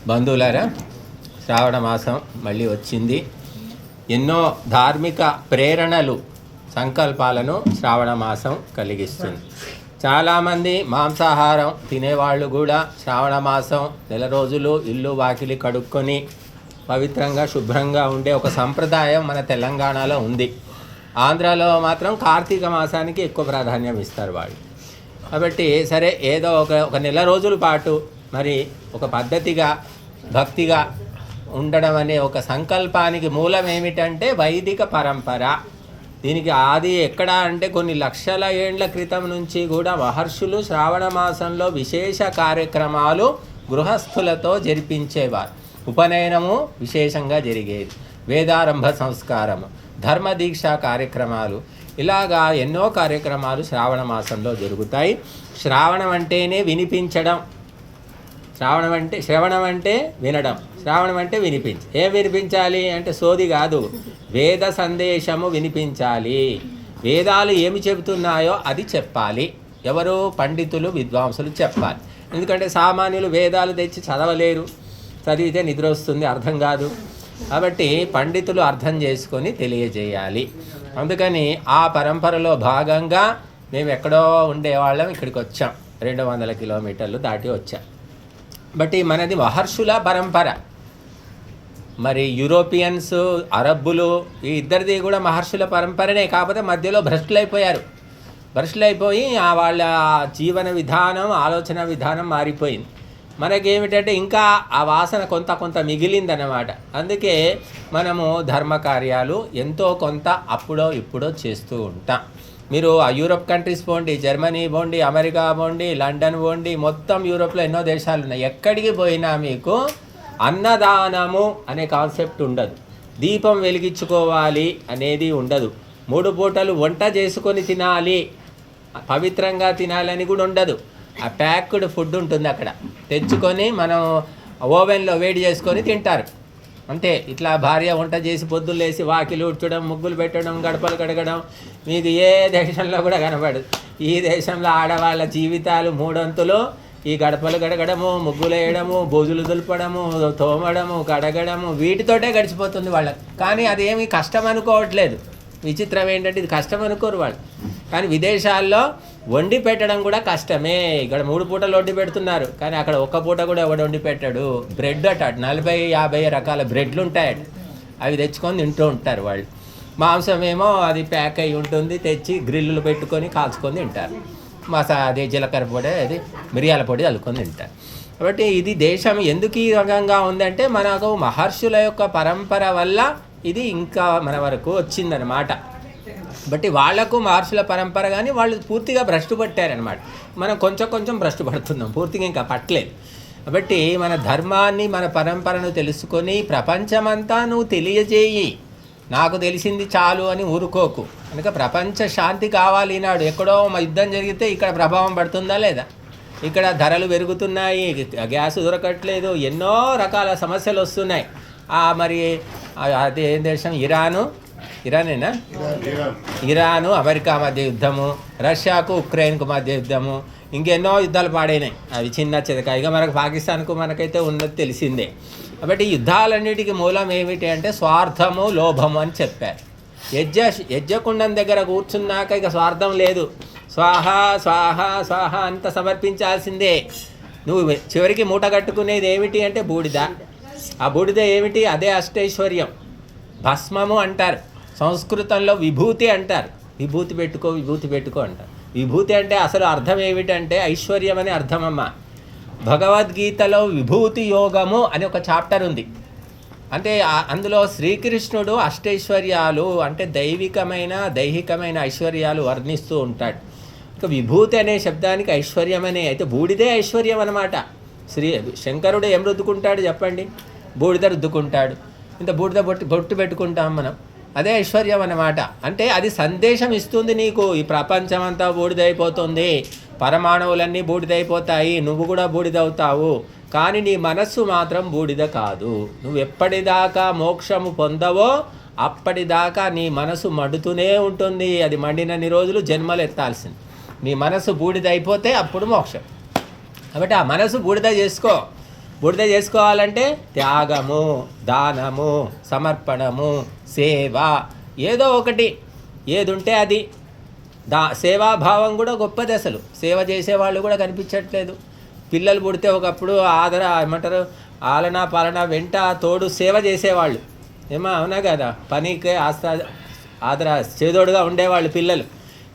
బంధువులారా, శ్రావణ మాసం మళ్ళీ వచ్చింది. ఎన్నో ధార్మిక ప్రేరణలు, సంకల్పాలను శ్రావణ మాసం కలిగిస్తుంది. చాలామంది మాంసాహారం తినేవాళ్ళు కూడా శ్రావణ మాసం నెల రోజులు ఇల్లు వాకిలి కడుక్కొని పవిత్రంగా శుభ్రంగా ఉండే ఒక సంప్రదాయం మన తెలంగాణలో ఉంది. ఆంధ్రాలో మాత్రం కార్తీక మాసానికి ఎక్కువ ప్రాధాన్యం ఇస్తారు వాళ్ళు. కాబట్టి సరే, ఏదో ఒక నెల రోజుల పాటు మరి ఒక పద్ధతిగా భక్తిగా ఉండడం అనే ఒక సంకల్పానికి మూలం ఏమిటంటే వైదిక పరంపర. దీనికి ఆది ఎక్కడ అంటే కొన్ని లక్షల ఏండ్ల క్రితం నుంచి కూడా మహర్షులు శ్రావణ మాసంలో విశేష కార్యక్రమాలు గృహస్థులతో జరిపించేవారు. ఉపనయనము విశేషంగా జరిగేది, వేదారంభ సంస్కారము, ధర్మదీక్ష కార్యక్రమాలు, ఇలాగా ఎన్నో కార్యక్రమాలు శ్రావణ మాసంలో జరుగుతాయి. శ్రావణం అంటేనే వినిపించడం. శ్రవణం అంటే వినడం, శ్రావణం అంటే వినిపించి. ఏం వినిపించాలి అంటే సోది కాదు, వేద సందేశము వినిపించాలి. వేదాలు ఏమి చెబుతున్నాయో అది చెప్పాలి. ఎవరు? పండితులు, విద్వాంసులు చెప్పాలి. ఎందుకంటే సామాన్యులు వేదాలు తెచ్చి చదవలేరు, చదివితే నిద్ర వస్తుంది, అర్థం కాదు. కాబట్టి పండితులు అర్థం చేసుకొని తెలియజేయాలి. అందుకని ఆ పరంపరలో భాగంగా మేము ఎక్కడో ఉండేవాళ్ళం, ఇక్కడికి వచ్చాం. 200 కిలోమీటర్లు దాటి వచ్చాం. బట్ మనది మహర్షుల పరంపర. మరి యూరోపియన్స్, అరబ్బులు, ఈ ఇద్దరిది కూడా మహర్షుల పరంపరనే. కాకపోతే మధ్యలో భ్రష్టులైపోయి వాళ్ళ జీవన విధానం, ఆలోచన విధానం మారిపోయింది. మనకేమిటంటే ఇంకా ఆ వాసన కొంత మిగిలిందన్నమాట. అందుకే మనము ధర్మ కార్యాలు ఎంతో కొంత అప్పుడో ఇప్పుడో చేస్తూ ఉంటాం. మీరు ఆ యూరోప్ కంట్రీస్ పోండి, జర్మనీ పోండి, అమెరికా పోండి, లండన్ పోండి, మొత్తం యూరోప్లో ఎన్నో దేశాలు ఉన్నాయి. ఎక్కడికి పోయినా మీకు అన్నదానము అనే కాన్సెప్ట్ ఉండదు, దీపం వెలిగించుకోవాలి అనేది ఉండదు, 3 పూటలు వంట చేసుకొని తినాలి, పవిత్రంగా తినాలని కూడా ఉండదు. ఆ ప్యాక్డ్ ఫుడ్ ఉంటుంది, అక్కడ తెచ్చుకొని మనం ఓవెన్లో వేడి చేసుకొని తింటారు అంతే. ఇట్లా భార్య వంట చేసి పొద్దులు వేసి వాకిలు ఉడ్చడం, ముగ్గులు పెట్టడం, గడపలు కడగడం మీకు ఏ దేశంలో కూడా కనబడదు. ఈ దేశంలో ఆడవాళ్ళ జీవితాలు 3 వంతులు ఈ గడపలు కడగడము, ముగ్గులు వేయడము, బోజులు దులపడము, తోమడము, కడగడము, వీటితోటే గడిచిపోతుంది వాళ్ళకి. కానీ అదేమి కష్టం అనుకోవట్లేదు. విచిత్రం ఏంటంటే ఇది కష్టం అనుకోరు వాళ్ళు. కానీ విదేశాల్లో వండి పెట్టడం కూడా కష్టమే. ఇక్కడ 3 పూటలు వండి పెడుతున్నారు, కానీ అక్కడ ఒక్క పూట కూడా ఎవడు వండి పెట్టాడు. బ్రెడ్ అట 40-50 రకాల బ్రెడ్లు ఉంటాయట, అవి తెచ్చుకొని తింటూ ఉంటారు వాళ్ళు. మాంసం ఏమో అది ప్యాక్ అయి ఉంటుంది, తెచ్చి గ్రిల్లులు పెట్టుకొని కాల్చుకొని తింటారు. అది జీలకర్ర పొడి, అది మిరియాల పొడి చల్లుకొని తింటారు. కాబట్టి ఇది దేశం ఎందుకు ఈ రకంగా ఉందంటే మనకు మహర్షుల యొక్క పరంపర వల్ల ఇది ఇంకా మన వరకు వచ్చిందనమాట. బట్టి వాళ్లకు మహర్షుల పరంపర, కానీ వాళ్ళు పూర్తిగా భ్రష్టు పట్టారనమాట. మనం కొంచెం భ్రష్టు పడుతున్నాం, పూర్తిగా ఇంకా పట్టలేదు. కాబట్టి మన ధర్మాన్ని, మన పరంపరను తెలుసుకొని ప్రపంచమంతా నువ్వు తెలియజేయి. నాకు తెలిసింది చాలు అని ఊరుకోకు. కనుక ప్రపంచ శాంతి కావాలి. ఈనాడు ఎక్కడో యుద్ధం జరిగితే ఇక్కడ ప్రభావం పడుతుందా లేదా? ఇక్కడ ధరలు పెరుగుతున్నాయి, గ్యాస్ దొరకట్లేదు, ఎన్నో రకాల సమస్యలు వస్తున్నాయి. మరి అదే దేశం ఇరానేనా? ఇరాను అమెరికా మధ్య యుద్ధము, రష్యాకు ఉక్రెయిన్కు మధ్య యుద్ధము, ఇంకెన్నో యుద్ధాలు పాడైనాయి. అవి చిన్న చితకాయిగా మనకు పాకిస్తాన్కు మనకైతే ఉన్నది తెలిసిందే. కాబట్టి యుద్ధాలన్నిటికీ మూలం ఏమిటి అంటే స్వార్థము, లోభము అని చెప్పారు. యజ్ఞకుండం దగ్గర కూర్చున్నాక ఇక స్వార్థం లేదు. స్వాహ స్వాహ స్వాహ అంత సమర్పించాల్సిందే. నువ్వు చివరికి మూట కట్టుకునేది ఏమిటి అంటే బూడిద. ఆ బూడిద ఏమిటి? అదే అష్టైశ్వర్యం. భస్మము అంటారు, సంస్కృతంలో విభూతి అంటారు. విభూతి పెట్టుకో అంటారు. విభూతి అంటే అసలు అర్థం ఏమిటంటే ఐశ్వర్యం అని అర్థమమ్మ. భగవద్గీతలో విభూతి యోగము అని ఒక చాప్టర్ ఉంది. అంటే అందులో శ్రీకృష్ణుడు అష్టైశ్వర్యాలు అంటే దైహికమైన ఐశ్వర్యాలు వర్ణిస్తూ ఉంటాడు. ఇక విభూతి అనే శబ్దానికి ఐశ్వర్యం అనే, అయితే బూడిదే ఐశ్వర్యం అన్నమాట. శంకరుడు ఏం రుద్దుకుంటాడు చెప్పండి? బూడిద రుద్దుకుంటాడు. ఇంత బూడిద బొట్టు పెట్టుకుంటాం మనం, అదే ఐశ్వర్యం అన్నమాట. అంటే అది సందేశం ఇస్తుంది నీకు, ఈ ప్రపంచం అంతా బూడిదైపోతుంది, పరమాణువులన్నీ బూడిదైపోతాయి, నువ్వు కూడా బూడిదవుతావు, కానీ నీ మనస్సు మాత్రం బూడిద కాదు. నువ్వు ఎప్పటిదాకా మోక్షము పొందవో అప్పటిదాకా నీ మనసు మండుతూనే ఉంటుంది. అది మండినన్ని రోజులు జన్మలు ఎత్తాల్సింది. నీ మనసు బూడిద అయిపోతే అప్పుడు మోక్షం. కాబట్టి ఆ మనసు బూడిద చేసుకో. బూడిద చేసుకోవాలంటే త్యాగము, దానము, సమర్పణము, సేవ, ఏదో ఒకటి ఏది ఉంటే అది. సేవాభావం కూడా గొప్పది. అసలు సేవ చేసేవాళ్ళు కూడా కనిపించట్లేదు. పిల్లలు పుడితే ఒకప్పుడు ఏమంటారు ఆలనా పాలన వెంట తోడు సేవ చేసేవాళ్ళు, అవునా కదా, పనికి ఆదర చేదోడుగా ఉండేవాళ్ళు పిల్లలు.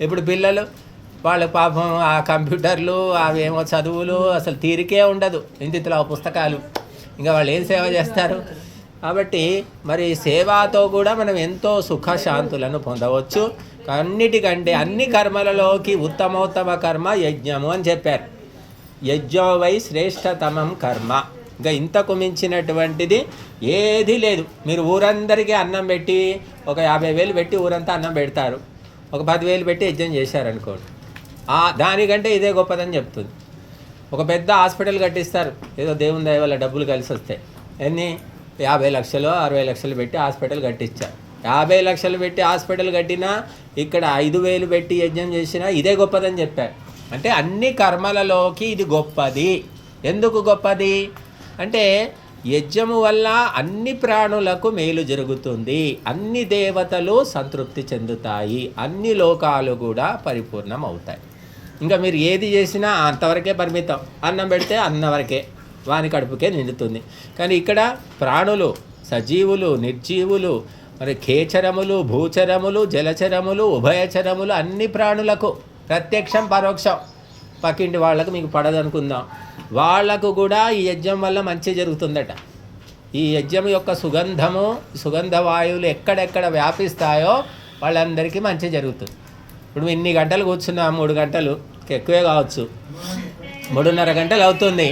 ఇప్పుడు పిల్లలు వాళ్ళ పాపం ఆ కంప్యూటర్లు అవేమో చదువులు, అసలు తీరికే ఉండదు, ఇంతింతలో పుస్తకాలు, ఇంకా వాళ్ళు ఏం సేవ చేస్తారు? కాబట్టి మరి సేవతో కూడా మనం ఎంతో సుఖశాంతులను పొందవచ్చు. అన్నిటికంటే అన్ని కర్మలలోకి ఉత్తమోత్తమ కర్మ యజ్ఞము అని చెప్పారు. యజ్ఞో వై శ్రేష్టతమం కర్మ. ఇంకా ఇంతకు మించినటువంటిది ఏదీ లేదు. మీరు ఊరందరికీ అన్నం పెట్టి ఒక 50,000 పెట్టి ఊరంతా అన్నం పెడతారు, ఒక 10,000 పెట్టి యజ్ఞం చేశారనుకోండి, దానికంటే ఇదే గొప్పదని చెప్తుంది. ఒక పెద్ద హాస్పిటల్ కట్టిస్తారు, ఏదో దేవుని దయ వల్ల డబ్బులు కలిసి వస్తాయి. ఎన్ని 50 లక్షలు 60 లక్షలు పెట్టి హాస్పిటల్ కట్టించారు. 50 లక్షలు పెట్టి హాస్పిటల్ కట్టినా ఇక్కడ 5,000 పెట్టి యజ్ఞం చేసినా ఇదే గొప్పదని చెప్పారు. అంటే అన్ని కర్మలలోకి ఇది గొప్పది. ఎందుకు గొప్పది అంటే యజ్ఞము వల్ల అన్ని ప్రాణులకు మేలు జరుగుతుంది, అన్ని దేవతలు సంతృప్తి చెందుతాయి, అన్ని లోకాలు కూడా పరిపూర్ణం అవుతాయి. ఇంకా మీరు ఏది చేసినా అంతవరకే పరిమితం. అన్నం పెడితే అన్నవరకే, వాని కడుపుకే నిండుతుంది. కానీ ఇక్కడ ప్రాణులు, సజీవులు, నిర్జీవులు, మరి ఖేచరములు, భూచరములు, జలచరములు, ఉభయచరములు, అన్ని ప్రాణులకు ప్రత్యక్షం పరోక్షం. పక్కింటి వాళ్ళకు మీకు పడదనుకుందాం, వాళ్లకు కూడా ఈ యజ్ఞం వల్ల మంచి జరుగుతుందట. ఈ యజ్ఞం యొక్క సుగంధము, సుగంధ వాయువులు ఎక్కడెక్కడ వ్యాపిస్తాయో వాళ్ళందరికీ మంచి జరుగుతుంది. ఇప్పుడు ఇన్ని గంటలు కూర్చున్నాం, 3 గంటలు ఎక్కువే కావచ్చు, 3.5 గంటలు అవుతుంది.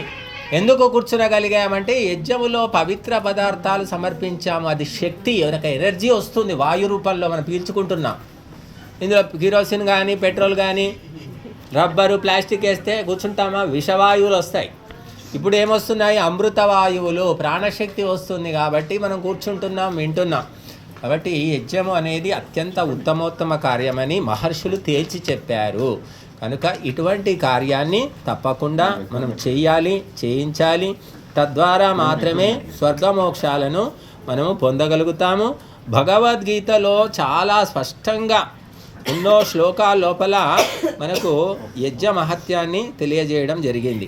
ఎందుకు కూర్చునగలిగామంటే యజ్ఞములో పవిత్ర పదార్థాలు సమర్పించాము. అది శక్తి, ఒక ఎనర్జీ వస్తుంది వాయు రూపంలో, మనం పీల్చుకుంటున్నాం. ఇందులో కిరోసిన్ కానీ పెట్రోల్ కానీ రబ్బరు ప్లాస్టిక్ వేస్తే కూర్చుంటామా, విషవాయువులు వస్తాయి. ఇప్పుడు ఏమొస్తున్నాయి, అమృత వాయువులు, ప్రాణశక్తి వస్తుంది. కాబట్టి మనం కూర్చుంటున్నాం, వింటున్నాం. కాబట్టి ఈ యజ్ఞము అనేది అత్యంత ఉత్తమోత్తమ కార్యమని మహర్షులు తేల్చి చెప్పారు. కనుక ఇటువంటి కార్యాన్ని తప్పకుండా మనం చేయాలి, చేయించాలి. తద్వారా మాత్రమే స్వర్గమోక్షాలను మనము పొందగలుగుతాము. భగవద్గీతలో చాలా స్పష్టంగా ఎన్నో శ్లోకాల లోపల మనకు యజ్ఞ మహత్యాన్ని తెలియజేయడం జరిగింది.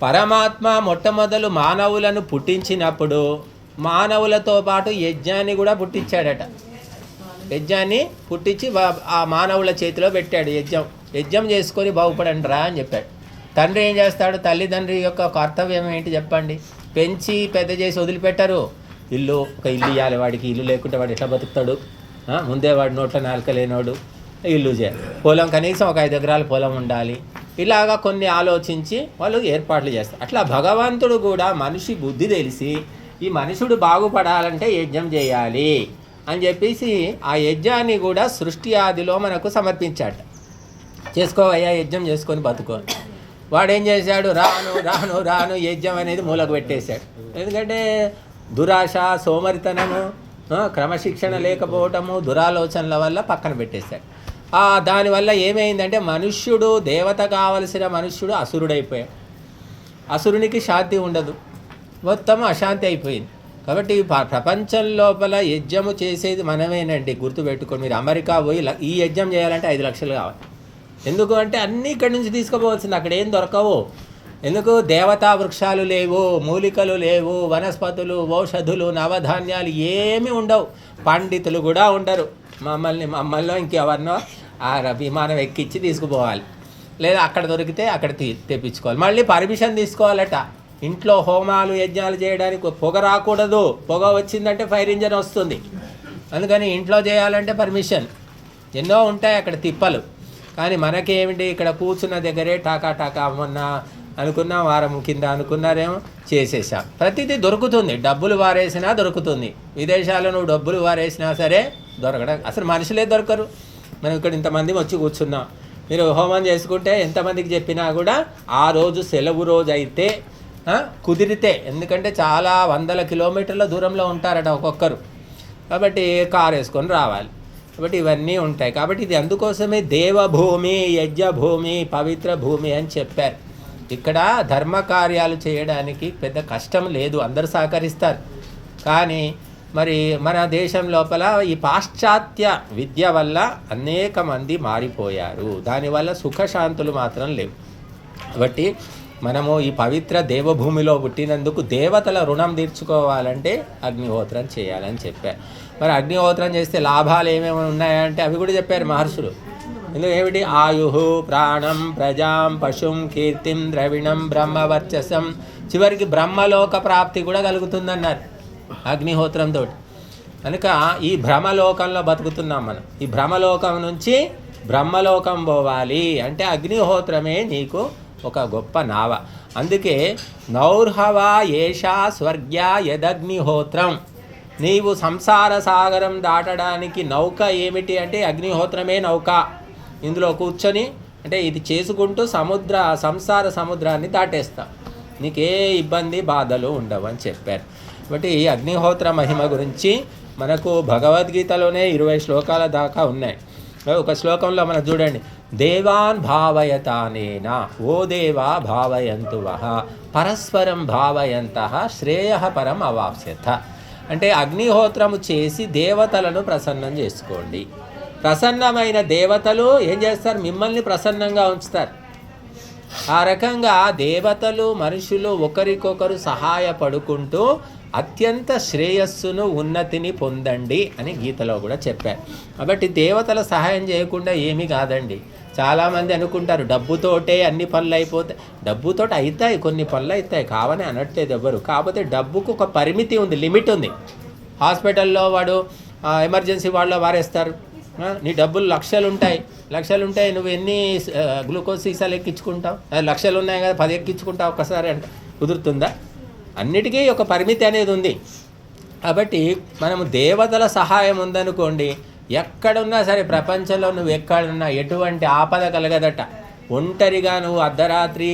పరమాత్మ మొట్టమొదలు మానవులను పుట్టించినప్పుడు మానవులతో పాటు యజ్ఞాన్ని కూడా పుట్టించాడట. యజ్ఞాన్ని పుట్టించి ఆ మానవుల చేతిలో పెట్టాడు. యజ్ఞం చేసుకొని బాగుపడండి రా అని చెప్పాడు. తండ్రి ఏం చేస్తాడు, తల్లిదండ్రి యొక్క కర్తవ్యం ఏంటి చెప్పండి, పెంచి పెద్ద చేసి వదిలిపెట్టరు. ఒక ఇల్లు ఇవ్వాలి వాడికి, ఇల్లు లేకుంటే వాడు ఎట్లా బతుకుతాడు, ముందే వాడు నోట్ల నాలుక లేనోడు, ఇల్లు చేయాలి, పొలం కనీసం ఒక 5 ఎకరాల పొలం ఉండాలి, ఇలాగా కొన్ని ఆలోచించి వాళ్ళు ఏర్పాట్లు చేస్తారు. అట్లా భగవంతుడు కూడా మనిషి బుద్ధి తెలిసి ఈ మనుషుడు బాగుపడాలంటే యజ్ఞం చేయాలి అని చెప్పేసి ఆ యజ్ఞాన్ని కూడా సృష్టి ఆదిలో మనకు సమర్పించాడు. చేసుకోవయ్యా యజ్ఞం చేసుకొని బతుకో. వాడేం చేశాడు, రాను రాను రాను యజ్ఞం అనేది మూలకు పెట్టేశాడు. ఎందుకంటే దురాశ, సోమరితనము, క్రమశిక్షణ లేకపోవటము, దురాలోచనల వల్ల పక్కన పెట్టేశాడు. దానివల్ల ఏమైందంటే మనుష్యుడు, దేవత కావలసిన మనుష్యుడు అసురుడైపోయాడు. అసురునికి శాంతి ఉండదు, మొత్తం అశాంతి అయిపోయింది. కాబట్టి ప్రపంచం లోపల యజ్ఞము చేసేది మనమేనండి, గుర్తుపెట్టుకొని. మీరు అమెరికా పోయి ఈ యజ్ఞం చేయాలంటే 5 లక్షలు కావాలి. ఎందుకు అంటే అన్నీ ఇక్కడి నుంచి తీసుకుపోవాల్సింది, అక్కడ ఏం దొరకవు. ఎందుకు, దేవతా వృక్షాలు లేవు, మూలికలు లేవు, వనస్పతులు, ఔషధులు, నవధాన్యాలు ఏమీ ఉండవు, పండితులు కూడా ఉండరు. మమ్మల్ని ఇంకెవరినో ఆ విమానం ఎక్కించి తీసుకుపోవాలి, లేదా అక్కడ దొరికితే అక్కడ తెప్పించుకోవాలి. మళ్ళీ పర్మిషన్ తీసుకోవాలట. ఇంట్లో హోమాలు యజ్ఞాలు చేయడానికి పొగ రాకూడదు, పొగ వచ్చిందంటే ఫైర్ ఇంజన్ వస్తుంది. అందుకని ఇంట్లో చేయాలంటే పర్మిషన్. ఎన్నో ఉంటాయి అక్కడ తిప్పలు. కానీ మనకేమిటి, ఇక్కడ కూర్చున్న దగ్గరే టాకా టాకా మొన్న అనుకున్నా, వారం కింద అనుకున్నారేమో చేసేసాం. ప్రతిదీ దొరుకుతుంది, డబ్బులు వారేసినా దొరుకుతుంది. విదేశాల్లో నువ్వు డబ్బులు వారేసినా సరే దొరకడం, అసలు మనుషులే దొరకరు. మనం ఇక్కడ ఇంతమంది వచ్చి కూర్చున్నాం, మీరు హోమం చేసుకుంటే ఎంతమందికి చెప్పినా కూడా ఆ రోజు సెలవు రోజు అయితే కుదిరితే, ఎందుకంటే చాలా 100 కిలోమీటర్ల దూరంలో ఉంటారట ఒక్కొక్కరు, కాబట్టి కారు వేసుకొని రావాలి. కాబట్టి ఇవన్నీ ఉంటాయి. కాబట్టి ఇది అందుకోసమే దేవభూమి, యజ్ఞభూమి, పవిత్ర భూమి అని చెప్పారు. ఇక్కడ ధర్మ కార్యాలు చేయడానికి పెద్ద కష్టం లేదు, అందరూ సహకరిస్తారు. కానీ మరి మన దేశం లోపల ఈ పాశ్చాత్య విద్య వల్ల అనేక మంది మారిపోయారు, దానివల్ల సుఖశాంతులు మాత్రం లేవు. కాబట్టి మనము ఈ పవిత్ర దేవభూమిలో పుట్టినందుకు దేవతల రుణం తీర్చుకోవాలంటే అగ్నిహోత్రం చేయాలని చెప్పారు. మరి అగ్నిహోత్రం చేస్తే లాభాలు ఏమేమి ఉన్నాయంటే అవి కూడా చెప్పారు మహర్షులు. ఎందుకు ఏమిటి? ఆయు, ప్రాణం, ప్రజాం, పశుం, కీర్తిం, ద్రవిణం, బ్రహ్మవర్చసం, చివరికి బ్రహ్మలోక ప్రాప్తి కూడా కలుగుతుందన్నారు అగ్నిహోత్రంతో. కనుక ఈ భ్రమలోకంలో బతుకుతున్నాం మనం. ఈ భ్రమలోకం నుంచి బ్రహ్మలోకం పోవాలి అంటే అగ్నిహోత్రమే నీకు ఒక గొప్ప నావ. అందుకే నౌర్హవా ఏషా స్వర్గ్యా యదగ్నిహోత్రం. నీవు సంసార సాగరం దాటడానికి నౌక ఏమిటి అంటే అగ్నిహోత్రమే నౌక. ఇందులో కూర్చొని అంటే ఇది చేసుకుంటూ సంసార సముద్రాన్ని దాటేస్తాం, నీకే ఇబ్బంది బాధలు ఉండవు అని చెప్పారు. కాబట్టి ఈ అగ్నిహోత్ర మహిమ గురించి మనకు భగవద్గీతలోనే 20 శ్లోకాల దాకా ఉన్నాయి. ఒక శ్లోకంలో మనం చూడండి, దేవాన్ భావయతానేనా ఓ దేవా భావయంతు వహ పరస్పరం భావయంతః శ్రేయః పరం అవాప్స్యత. అంటే అగ్నిహోత్రము చేసి దేవతలను ప్రసన్నం చేసుకోండి. ప్రసన్నమైన దేవతలు ఏం చేస్తారు? మిమ్మల్ని ప్రసన్నంగా ఉంచుతారు. ఆ రకంగా దేవతలు మనుషులు ఒకరికొకరు సహాయపడుకుంటూ అత్యంత శ్రేయస్సును ఉన్నతిని పొందండి అని గీతలో కూడా చెప్పారు. కాబట్టి దేవతల సహాయం చేయకుండా ఏమీ కాదండి. చాలామంది అనుకుంటారు డబ్బుతోటే అన్ని పనులు అయిపోతాయి. డబ్బుతో అవుతాయి, కొన్ని పనులు అవుతాయి, కావని అనట్లేదు ఎవ్వరు. కాకపోతే డబ్బుకు ఒక పరిమితి ఉంది, లిమిట్ ఉంది. హాస్పిటల్లో వాడు ఎమర్జెన్సీ వాళ్ళలో వారేస్తారు, నీ డబ్బులు లక్షలు ఉంటాయి, నువ్వు ఎన్ని గ్లూకోజ్ సీసాలు ఎక్కించుకుంటావు? లక్షలు ఉన్నాయి కదా 10 ఎక్కించుకుంటావు ఒక్కసారి అంటే కుదురుతుందా? అన్నిటికీ ఒక పరిమితి అనేది ఉంది. కాబట్టి మనము దేవతల సహాయం ఉందనుకోండి, ఎక్కడున్నా సరే ప్రపంచంలో నువ్వు ఎక్కడున్నా ఎటువంటి ఆపద కలగదట. ఒంటరిగా నువ్వు అర్ధరాత్రి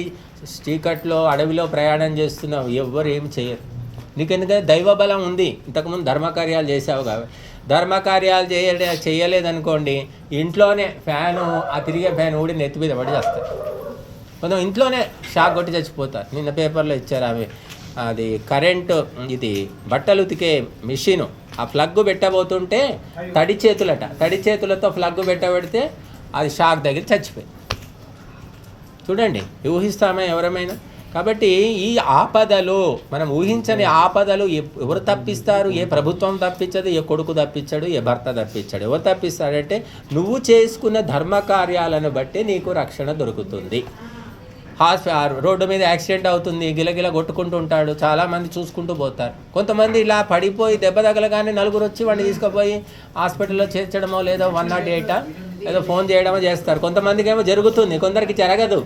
చీకట్లో అడవిలో ప్రయాణం చేస్తున్నావు, ఎవ్వరు ఏం చేయరు. నీకు ఎందుకంటే దైవబలం ఉంది, ఇంతకుముందు ధర్మకార్యాలు చేసావు కాబట్టి. ధర్మకార్యాలు చేయలేదనుకోండి, ఇంట్లోనే ఫ్యాను ఆ తిరిగే ఫ్యాన్ ఊడి నెత్తి మీద పడి చేస్తారు. కొంచెం ఇంట్లోనే షాక్ కొట్టి చచ్చిపోతారు. నిన్న పేపర్లో ఇచ్చారు అవి, అది కరెంటు ఇది బట్టలు ఉతికే మిషను, ఆ ప్లగ్ పెట్టబోతుంటే తడి చేతులతో ప్లగ్ పెట్టబెడితే అది షాక్ దగ్గర చచ్చిపోయి. చూడండి, ఊహిస్తామే ఎవరమైనా? కాబట్టి ఈ ఆపదలు మనం ఊహించని ఆపదలు ఎవరు తప్పిస్తారు? ఏ ప్రభుత్వం తప్పించదు, ఏ కొడుకు తప్పించాడు, ఏ భర్త తప్పించాడు. ఎవరు తప్పిస్తాడంటే నువ్వు చేసుకున్న ధర్మ కార్యాలను బట్టి నీకు రక్షణ దొరుకుతుంది. రోడ్డు మీద యాక్సిడెంట్ అవుతుంది, గిలగిల కొట్టుకుంటూ ఉంటాడు, చాలామంది చూసుకుంటూ పోతారు. కొంతమంది ఇలా పడిపోయి దెబ్బ తగలగానే నలుగురు వచ్చి వాడిని తీసుకుపోయి హాస్పిటల్లో చేర్చడమో లేదో 108 ఏదో ఫోన్ చేయడమో చేస్తారు. కొంతమందికి ఏమో జరుగుతుంది, కొందరికి జరగదు.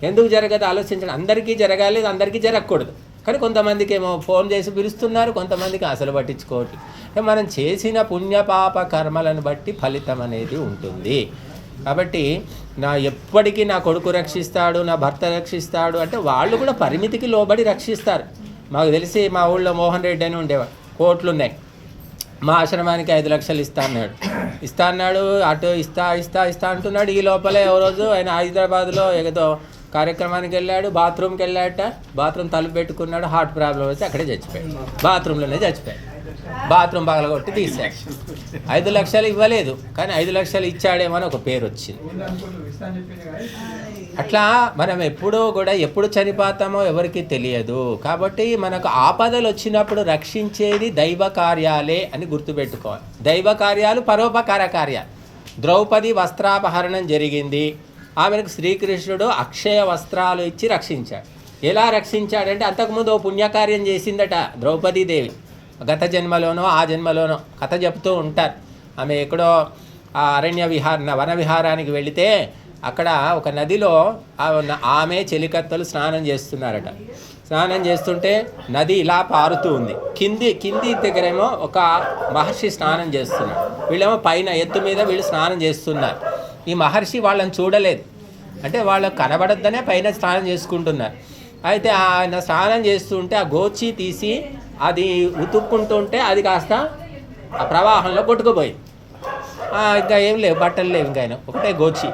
ఎందుకు జరగదు ఆలోచించండి. అందరికీ జరగాలి, అందరికీ జరగకూడదు. కానీ కొంతమందికి ఏమో ఫోన్ చేసి పిలుస్తున్నారు, కొంతమందికి అసలు పట్టించుకోవట్లేదు. మనం చేసిన పుణ్యపాప కర్మలను బట్టి ఫలితం అనేది ఉంటుంది. కాబట్టి ఎప్పటికీ నా కొడుకు రక్షిస్తాడు, నా భర్త రక్షిస్తాడు అంటే వాళ్ళు కూడా పరిమితికి లోబడి రక్షిస్తారు. మాకు తెలిసి మా ఊళ్ళో మోహన్ రెడ్డి అని ఉండేవాడు, కోట్లు ఉన్నాయి, మా ఆశ్రమానికి 5 లక్షలు ఇస్తా అన్నాడు. అటు ఇస్తా అంటున్నాడు. ఈ లోపలే ఓ రోజు ఆయన హైదరాబాద్లో ఏదో కార్యక్రమానికి వెళ్ళాడు, బాత్రూమ్కి వెళ్ళాట, బాత్రూమ్ తలుపు పెట్టుకున్నాడు, హార్ట్ ప్రాబ్లం వచ్చి అక్కడే చచ్చిపోయాడు, బాత్రూంలోనే చచ్చిపోయాడు. బాత్రూమ్ పగలగొట్టి తీశాడు. 5 లక్షలు ఇవ్వలేదు, కానీ 5 లక్షలు ఇచ్చాడేమో అని ఒక పేరు వచ్చింది. అట్లా మనం ఎప్పుడు చనిపోతామో ఎవరికి తెలియదు. కాబట్టి మనకు ఆపదలు వచ్చినప్పుడు రక్షించేది దైవ కార్యాలే అని గుర్తుపెట్టుకోవాలి. దైవ కార్యాలు పరోపకార కార్యాలు. ద్రౌపది వస్త్రాపహరణం జరిగింది, ఆమెకు శ్రీకృష్ణుడు అక్షయ వస్త్రాలు ఇచ్చి రక్షించాడు. ఎలా రక్షించాడంటే అంతకుముందు ఓ పుణ్యకార్యం చేసిందట ద్రౌపదీదేవి. గత జన్మలోనో ఆ జన్మలోనో కథ చెప్తూ ఉంటారు. ఆమె ఎక్కడో ఆ వన విహారానికి వెళితే అక్కడ ఒక నదిలో ఆమె చెలికత్తలు స్నానం చేస్తున్నారట. స్నానం చేస్తుంటే నది ఇలా పారుతూ ఉంది. కింది దగ్గరేమో ఒక మహర్షి స్నానం చేస్తున్నాడు, వీళ్ళేమో పైన ఎత్తు మీద వీళ్ళు స్నానం చేస్తున్నారు. ఈ మహర్షి వాళ్ళని చూడలేదు, అంటే వాళ్ళకు కనబడద్దనే పైన స్నానం చేసుకుంటున్నారు. అయితే ఆయన స్నానం చేస్తుంటే ఆ గోచి తీసి అది ఉతుక్కుంటుంటే అది కాస్త ఆ ప్రవాహంలో కొట్టుకుపోయింది. ఇంకా ఏం లేవు, బట్టలు లేవు, ఇంకా ఆయన ఒకటే గోచి.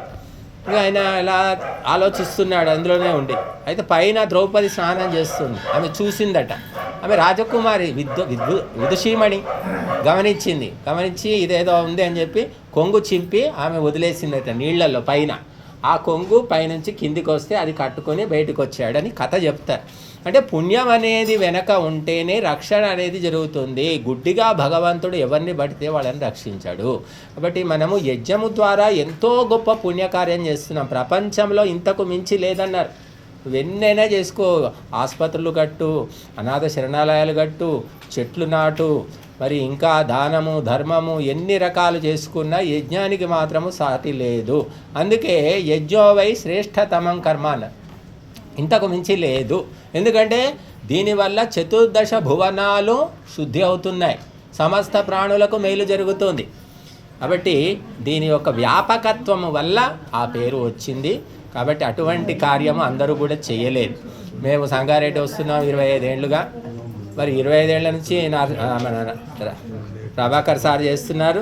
ఇక ఆయన ఇలా ఆలోచిస్తున్నాడు అందులోనే ఉండి. అయితే పైన ద్రౌపది స్నానం చేస్తుంది, ఆమె చూసిందట. ఆమె రాజకుమారి విదుషీమణి గమనించి ఇదేదో ఉంది అని చెప్పి కొంగు చింపి ఆమె వదిలేసిందట నీళ్లలో పైన. ఆ కొంగు పైనుంచి కిందికి వస్తే అది కట్టుకొని బయటకు వచ్చాడని కథ చెప్తారు. అంటే పుణ్యం అనేది వెనక ఉంటేనే రక్షణ అనేది జరుగుతుంది. గుడ్డిగా భగవంతుడు ఎవరిని పడితే వాళ్ళని రక్షించాడు. కాబట్టి మనము యజ్ఞము ద్వారా ఎంతో గొప్ప పుణ్యకార్యం చేస్తున్నాం. ప్రపంచంలో ఇంతకు మించి లేదన్నారు. ఎన్నైనా చేసుకో, ఆసుపత్రులు కట్టు, అనాథ శరణాలయాలు కట్టు, చెట్లు నాటు, మరి ఇంకా దానము ధర్మము ఎన్ని రకాలు చేసుకున్నా యజ్ఞానికి మాత్రము సాటి లేదు. అందుకే యజ్ఞోవై శ్రేష్టతమం కర్మ అన్నారు. ఇంతకు మించి లేదు. ఎందుకంటే దీనివల్ల చతుర్దశ భువనాలు శుద్ధి అవుతున్నాయి, సమస్త ప్రాణులకు మేలు జరుగుతుంది. కాబట్టి దీని యొక్క వ్యాపకత్వము వల్ల ఆ పేరు వచ్చింది. కాబట్టి అటువంటి కార్యము అందరూ కూడా చేయలేదు. మేము సంగారెడ్డి వస్తున్నాం 25 ఏళ్ళుగా. మరి 25 ఏళ్ళ నుంచి మన ప్రభాకర్ సార్ చేస్తున్నారు,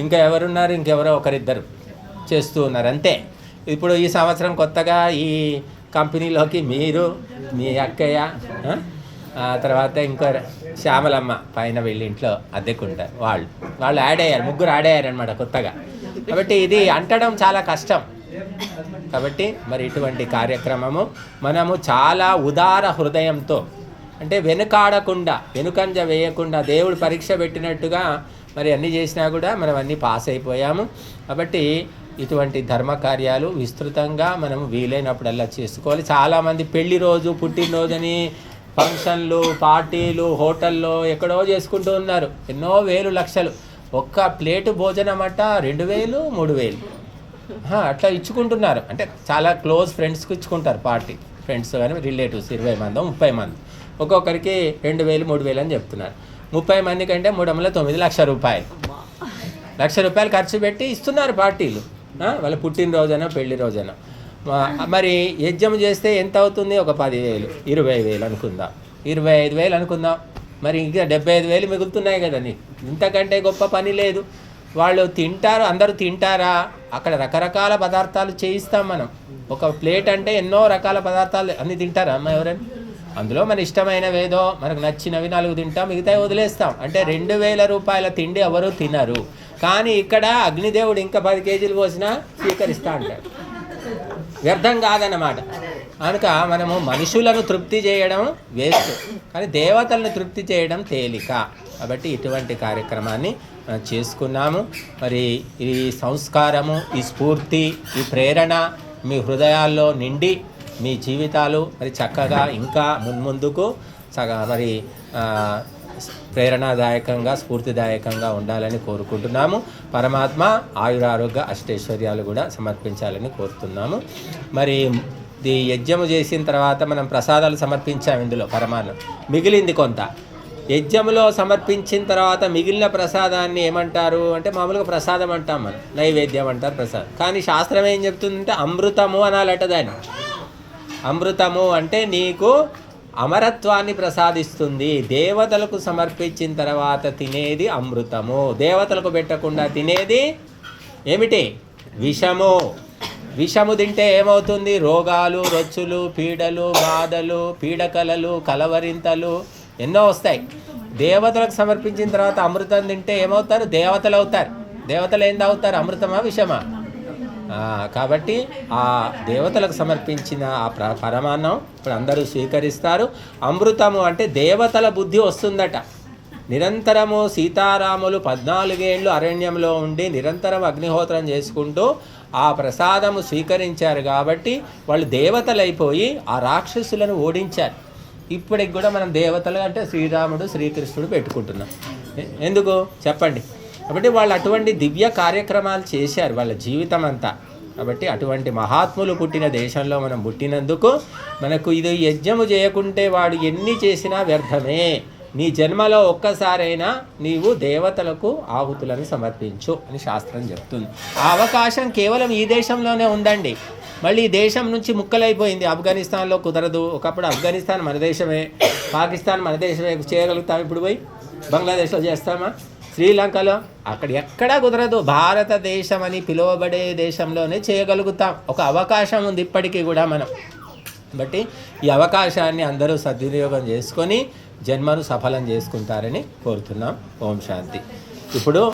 ఇంకా ఎవరున్నారు, ఇంకెవరో ఒకరిద్దరు చేస్తూ ఉన్నారు అంతే. ఇప్పుడు ఈ సంవత్సరం కొత్తగా ఈ కంపెనీలోకి మీరు, మీ అక్కయ్య, తర్వాత ఇంకో శ్యామలమ్మ పైన వెళ్ళి ఇంట్లో అద్దెకుంటారు, వాళ్ళు యాడ్ అయ్యారు, ముగ్గురు యాడ్ అయ్యారు అనమాట కొత్తగా. కాబట్టి ఇది అంటడం చాలా కష్టం. కాబట్టి మరి ఇటువంటి కార్యక్రమము మనము చాలా ఉదార హృదయంతో, అంటే వెనుకాడకుండా, వెనుకంజ వేయకుండా దేవుడు పరీక్ష పెట్టినట్టుగా మరి అన్నీ చేసినా కూడా మనం అన్నీ పాస్ అయిపోయాము. కాబట్టి ఇటువంటి ధర్మ కార్యాలు విస్తృతంగా మనం వీలైనప్పుడల్లా చేసుకోవాలి. చాలామంది పెళ్లి రోజు, పుట్టినరోజని ఫంక్షన్లు, పార్టీలు, హోటల్లో ఎక్కడో చేసుకుంటూ ఉన్నారు. ఎన్నో వేలు లక్షలు. ఒక్క ప్లేటు భోజనం అట 2000, 3000 అట్లా ఇచ్చుకుంటున్నారు. అంటే చాలా క్లోజ్ ఫ్రెండ్స్కి ఇచ్చుకుంటారు పార్టీ. ఫ్రెండ్స్ కానీ రిలేటివ్స్ 20 మంది, 30 మంది, ఒక్కొక్కరికి 2000, 3000 అని చెప్తున్నారు. 30 మంది కంటే 3 లక్షల రూపాయలు, ₹1,00,000 ఖర్చు పెట్టి ఇస్తున్నారు పార్టీలు. వాళ్ళ పుట్టినరోజైనా పెళ్లి రోజైనా. మరి యజ్ఞం చేస్తే ఎంత అవుతుంది? ఒక 10,000, 20,000 అనుకుందాం, 25,000 అనుకుందాం. మరి ఇంకా 75,000 మిగులుతున్నాయి కదా. నీకు ఇంతకంటే గొప్ప పని లేదు. వాళ్ళు తింటారు, అందరూ తింటారా? అక్కడ రకరకాల పదార్థాలు చేయిస్తాం మనం. ఒక ప్లేట్ అంటే ఎన్నో రకాల పదార్థాలు అన్నీ తింటారా అమ్మ ఎవరైనా? అందులో మన ఇష్టమైనవేదో మనకు నచ్చినవి 4 తింటాం, మిగతావి వదిలేస్తాం. అంటే 2,000 రూపాయల తిండి ఎవరు తినరు. కానీ ఇక్కడ అగ్నిదేవుడు ఇంకా 10 కేజీలు పోసినా స్వీకరిస్తా అంటాడు. వ్యర్థం కాదన్నమాట. కనుక మనము మనుషులను తృప్తి చేయడం వేస్ట్, కానీ దేవతలను తృప్తి చేయడం తేలిక. కాబట్టి ఇటువంటి కార్యక్రమాన్ని చేసుకున్నాము. మరి ఈ సంస్కారము, ఈ స్ఫూర్తి, ఈ ప్రేరణ మీ హృదయాల్లో నిండి మీ జీవితాలు మరి చక్కగా ఇంకా మున్ముందుకు మరి ప్రేరణాదాయకంగా, స్ఫూర్తిదాయకంగా ఉండాలని కోరుకుంటున్నాము. పరమాత్మ ఆయురారోగ్య అష్టైశ్వర్యాలు కూడా సమర్పించాలని కోరుతున్నాము. మరి ఈ యజ్ఞము చేసిన తర్వాత మనం ప్రసాదాలు సమర్పించాము. ఇందులో పరమాన్నం మిగిలింది కొంత. యజ్ఞంలో సమర్పించిన తర్వాత మిగిలిన ప్రసాదాన్ని ఏమంటారు అంటే, మామూలుగా ప్రసాదం అంటాం మనం, నైవేద్యం అంటారు ప్రసాదం. కానీ శాస్త్రం ఏం చెప్తుందంటే అమృతము అనాలట దాన్ని. అమృతము అంటే నీకు అమరత్వాన్ని ప్రసాదిస్తుంది. దేవతలకు సమర్పించిన తర్వాత తినేది అమృతము, దేవతలకు పెట్టకుండా తినేది ఏమిటి? విషము. విషము తింటే ఏమవుతుంది? రోగాలు, రొచ్చులు, పీడలు, బాధలు, పీడకలలు, కలవరింతలు ఎన్నో వస్తాయి. దేవతలకు సమర్పించిన తర్వాత అమృతం తింటే ఏమవుతారు? దేవతలు అవుతారు. దేవతలు ఏం తాగుతారు? అమృతమా విషమా? కాబట్టి ఆ దేవతలకు సమర్పించిన ఆ పరమాన్నం ఇప్పుడు అందరూ స్వీకరిస్తారు. అమృతము అంటే దేవతల బుద్ధి వస్తుందట. నిరంతరము సీతారాములు 14 ఏళ్ళు అరణ్యంలో ఉండి నిరంతరం అగ్నిహోత్రం చేసుకుంటూ ఆ ప్రసాదము స్వీకరించారు కాబట్టి వాళ్ళు దేవతలైపోయి ఆ రాక్షసులను ఓడించారు. ఇప్పటికి కూడా మనం దేవతలు అంటే శ్రీరాముడు, శ్రీకృష్ణుడు పెట్టుకుంటున్నాం. ఎందుకు చెప్పండి? కాబట్టి వాళ్ళు అటువంటి దివ్య కార్యక్రమాలు చేశారు వాళ్ళ జీవితం అంతా. కాబట్టి అటువంటి మహాత్ములు పుట్టిన దేశంలో మనం పుట్టినందుకు మనకు ఇది యజ్ఞము చేయకుంటే వాడు ఎన్ని చేసినా వ్యర్థమే. నీ జన్మలో ఒక్కసారైనా నీవు దేవతలకు ఆహుతులను సమర్పించు అని శాస్త్రం చెప్తుంది. ఆ అవకాశం కేవలం ఈ దేశంలోనే ఉందండి. మళ్ళీ ఈ దేశం నుంచి ముక్కలైపోయింది. ఆఫ్ఘనిస్తాన్లో కుదరదు. ఒకప్పుడు ఆఫ్ఘనిస్తాన్ మన దేశమే, పాకిస్తాన్ మన దేశమే, చేయగలుగుతాం. ఇప్పుడు పోయి బంగ్లాదేశ్లో చేస్తామా? శ్రీలంకలో అక్కడ ఎక్కడా కుదరదు. భారతదేశం అని పిలువబడే దేశంలోనే చేయగలుగుతాం. ఒక అవకాశం ఉంది ఇప్పటికీ కూడా మనం. బట్టి ఈ అవకాశాన్ని అందరూ సద్వినియోగం చేసుకొని జన్మను సఫలం చేసుకుంటారని కోరుతున్నాం. ఓం శాంతి. ఇప్పుడు